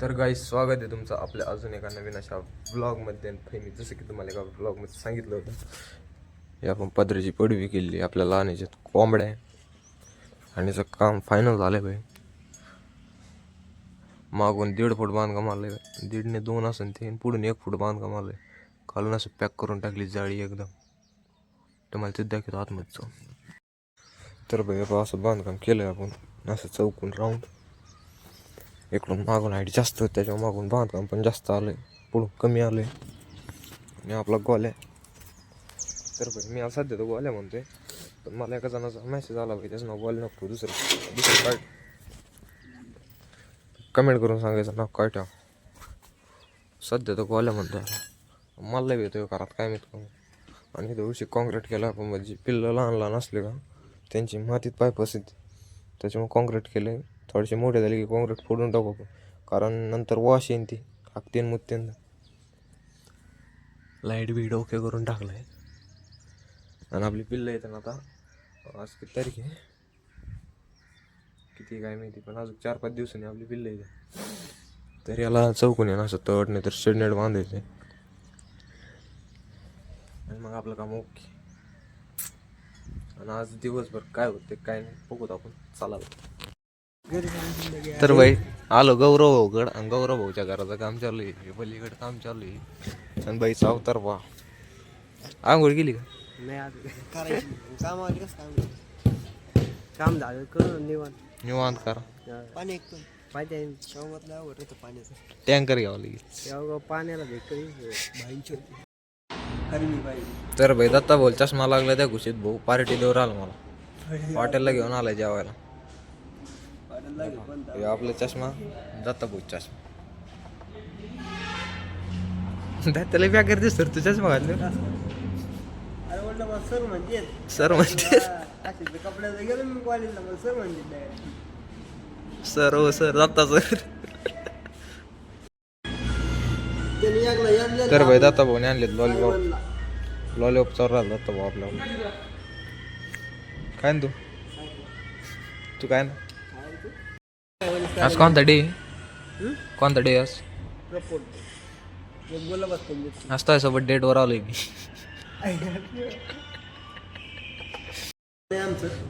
तर गाईस स्वागत आहे तुमचं आपल्या अजून एका नवीन अशा ब्लॉगमध्ये. मी जसं की तुम्हाला एका ब्लॉगमध्ये सांगितलं होतं, हे आपण पत्र्याची पडवी केली आपल्याला आणायच्यात कोंबड्या आहे आणि याचं काम फायनल झालं आहे भाई. मागून 1.5 फूट बांधकाम आलं आहे, 1.5 ने 2 असेल ते, पुढून 1 फूट बांधकाम आलं आहे. खालून असं पॅक करून टाकली जाळी एकदम. तुम्हाला ते दाखवतो आतमधचं. तर भाई असं बांधकाम केलं आहे आपण, असं चौकून राऊंड. इकडून मागून हाईट जास्त होती त्याच्यावर मागून बांधकाम पण जास्त आलं आहे, पुढून कमी आलं आहे. आणि आपला गोल्या. तर भाई मी आज सध्या तो गोल्या म्हणतोय, पण मला एका जणाचा मेसेज आला भाई, त्याचं नाव गोल्या नको, दुसरं काय कमेंट करून सांगायचं नाव काय ठेवा. सध्या तो गोल्या म्हणतो मला येतोय घरात काय माहीत करून. आणि दिवशी कॉन्क्रीट केलं आपण, म्हणजे पिल्लं लहान लहान असले का त्यांची मातीत पाय पसते, त्याच्यामुळे कॉन्क्रीट केलं. थोडेसे मोठे झाले की कॉन्क्रीट फोडून टाकू आपण, कारण नंतर वॉश येईन ती हाकतेन मुत्तेन. लाईट बी डोके करून टाकलं आहे. आणि आपली पिल्लं येतं ना, आता आज किती तारीख आहे किती काय माहिती, पण अजून 4-5 दिवसांनी आपली पिल्लं येते. तर याला चौकून आहे ना असं तट नाही तर शेडनेट बांधायचं आहे, आणि मग आपलं काम ओके. आणि आज दिवसभर काय होते काय नाही बघूत आपण, चालावं. तर भाई आलो गौरव भाऊकड, आणि गौरव भाऊच्या घराचं काम चालू आहे, पलीकडे काम चालू आहे. आणि बाईचा अवतार पहा. आंघोळ केली का? नाही आता करायची काम आली कसं काम झालं करून निवांत करा. पाणी एक पाहिजे शेवगातल्या आवड होतं पाण्याचं. टँकर घ्यावं लागेल. शेवगाव पाण्याला भेटतो भाईंची होती. तर भाई दत्ता भाऊ चष्मा लागला त्या घुशीत, भाऊ पार्टी देऊन आला मला, हॉटेलला घेऊन आलाय जेवायला. हे आपला चष्मा, दत्ता भाऊ चष्मा. त्याला बॅगर दिसतो तू चष्मा घातले. अरे म्हणलं मग सर म्हणजे सर म्हणते कपड्याचं गेलो मी कॉलेजला, मग सर म्हणजे सर हो सर दत्ता सर. तर भाई दत्ता भाऊने आणले लॉलीपॉप. लॉलीपॉप चालू राहिला दत्ता भाऊ आपल्याला. काय ना तू काय ना आज कोणता डे? कोणता डे आज? आज तर सोबत डेटवर आलोय मी.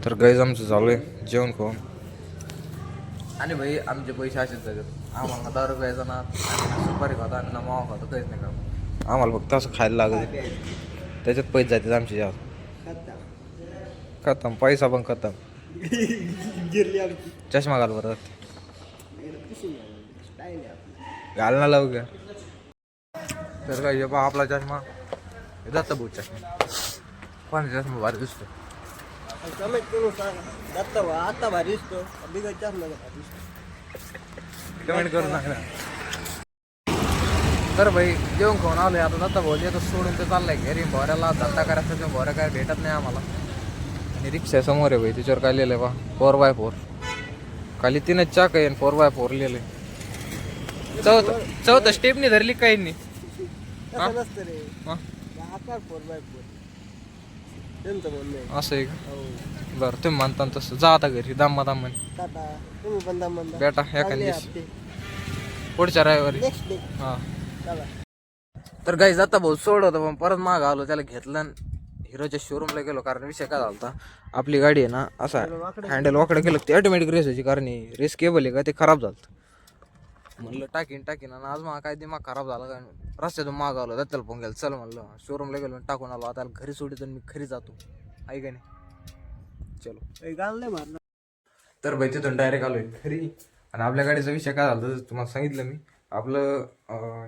तर गाईज आमचं चालू आहे जेवण खाऊन. आणि भाई आमचे पैसे असेच जातात. आम्हाला दारू प्यायचा ना, सुपारी खातो आणि ना मावा खातो, काहीच नाही का. आम्हाला फक्त असं खायला लागत, त्याच्यात पैसे जातात आमचे जास्त. खतम पैसा पण खतम. चष्मा घाल बरं, घाल ना लवकर. तर काय आपला चष्मा दत्ता भाऊ चष्मा. कोणाचा चष्मा भारी दिसतो? आता भारी दिसतो. कमेंट करून सांगा. तर भाई जेवण खाऊन आलोय आता. दत्ता भाऊ येतो सोडून ते चाललाय घरी. भोऱ्याला धंदा करायचा, ते भोऱ्या काय भेटत नाही आम्हाला. आणि रिक्षा समोर आहे भाई, त्याच्यावर काय लिहिलंय बा 4x4. खाली 3 चाक आहे, 4x4 लिहिलंय. चौथं स्टेपनी धरली काही नाही. असं आहे का? बरं तुम्ही म्हणता तसं. जा आता घरी दाम्मा बेटा ह्या पुढच्या रविवारी. हा तर गाईज आता भाऊ सोड होतं, पण परत माग आलो, त्याला घेतलं हिरोच्या शोरूमला गेलो. कारण विषय काय झाला, आपली गाडी आहे ना असा हँडल वाकडं केलं ते ऑटोमॅटिक रेस व्हायची, कारण रेस केबल आहे का ते खराब झालं. म्हणलं टाकीन आणि आज मग काय दिमाग खराब झाला काय, रस्त्यातून माग आलो. दत्ताला फोन गेला, चल म्हणलं शोरूमला गेलो, टाकून आलो. आता घरी सोडितो मी घरी जातो, आहे का नाही. चलो तर भाई तिथून डायरेक्ट आलोय घरी. आणि आपल्या गाडीचा विषय काय झाला तुम्हाला सांगितलं मी. आपलं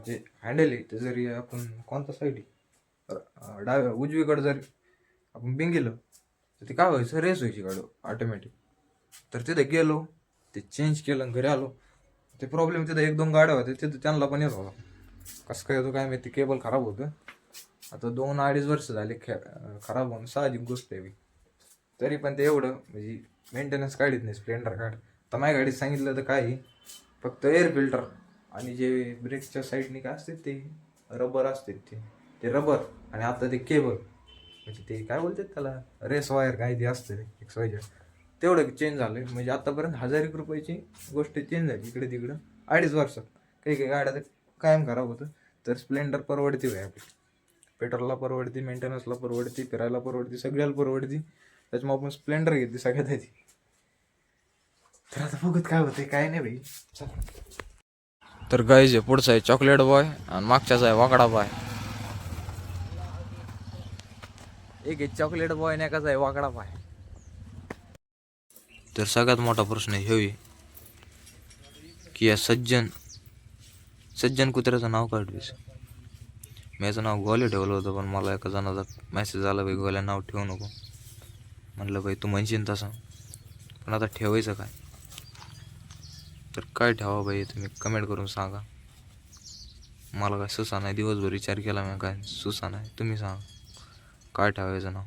जे हँडल आहे ते जरी आपण कोणता साईड आहे उजवीकडे जर आपण बिंगेलं तर ते काय व्हायचं, रेस व्हायची गाडी ऑटोमॅटिक. तर तिथे गेलो, ते चेंज केलं, घरी आलो. ते प्रॉब्लेम तिथं 1-2 गाड्या होत्या, तिथं त्यांना पण येत होता. कसं काय होतं काय माहिती, केबल खराब होतं. आता 2-2.5 वर्ष झाले खराब होऊन, साहजिक गोष्ट आहे. तरी पण ते एवढं म्हणजे मेंटेनन्स काढत नाही स्प्लेंडर काढ. तर माझ्या गाडीत सांगितलं तर काय, फक्त एअर फिल्टर आणि जे ब्रेकच्या साईडने काय असते ते रबर असते, ते रबर. आणि आता ते केबल म्हणजे ते काय बोलतात त्याला, रेस वायर काय ते असतं XYZ, तेवढं चेंज झालं. म्हणजे आतापर्यंत 1000 रुपयाची गोष्ट चेंज झाली इकडे तिकडं 2.5 वर्षात. काही काही गाड्या तर कायम खराब होतं. तर स्प्लेंडर परवडती भाई आपली. पेट्रोलला परवडती, मेंटेनन्सला परवडती, फिरायला परवडती, सगळ्याला परवडती. त्याच्यामुळे आपण स्प्लेंडर घेतली सगळ्यात आधी. तर आता बघत काय होते काय नाही भाई. तर गाईज पुढचा आहे चॉकलेट बॉय आणि मागच्याचा आहे वाकडा बॉय. एक आहे चॉकलेट बॉय आणि एकाचा आहे वाकडा बॉय. तर सगळ्यात मोठा प्रश्न हे की या सज्जन कुत्र्याचं नाव काढलीस. मी याचं नाव गोल्या ठेवलं होतं, पण मला एका जणाचा मेसेज आला भाई गोल्या नाव ठेवू नको. म्हटलं भाई तू म्हणशील तसं, पण आता ठेवायचं काय. तर काय ठेवा भाई तुम्ही कमेंट करून सांगा. मला काय सुसा नाही, दिवसभर विचार केला मी काय सुसा नाही. तुम्ही सांगा काय ठेवायचं नाव,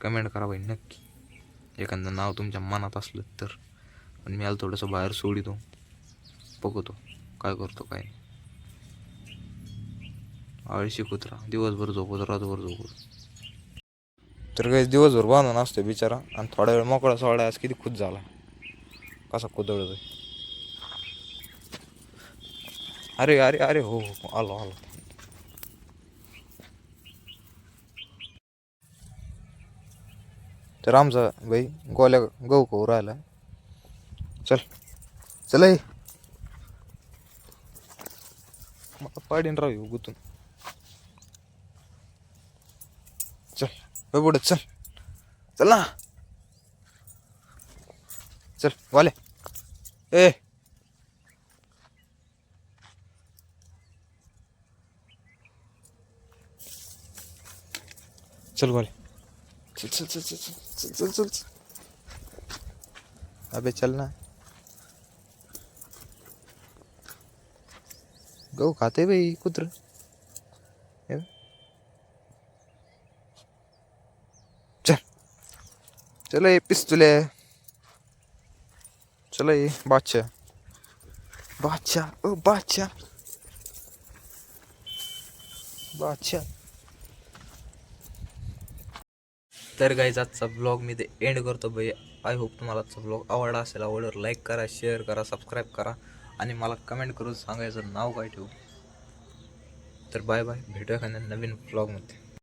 कमेंट करा भाई नक्की. एखादं नाव तुमच्या मनात असलं तर. पण मी आलं थोडंसं बाहेर सोडितो, बघतो काय करतो काय. आळशी कुत्रा, दिवसभर झोपतो, रातभर झोपतो. तर काही दिवसभर बांधून असतो बिचारा आणि थोडा वेळ मोकळा सोडा. आज किती खुश झाला, कसा कुदळतोय. अरे अरे अरे हो हो आलो आलो. तर आमचा भाई गोल्या गहू खाऊ राहिला. चल चल मला पाडीन राहू गुतून. चल पुढे चल, चल ना, चल वाले ए. चल वाले चल चल चल चल चल चल चल चल. अबे चल ना. गहू खाते भाई कुत्र. चल चल पिस्तुले. चल बादशाह बादशाह ओ बादशाह बादशाह. तर गाईज आजचा ब्लॉग मी ते एंड करतो भाई. आय होप तुम्हाला आजचा ब्लॉग आवडला असेल. आवडल्यावर लाईक करा, शेअर करा, सबस्क्राईब करा आणि मला कमेंट करून सांगायचं नाव काय ठेवू. तर बाय बाय, भेटूया एखाद्या नवीन ब्लॉगमध्ये.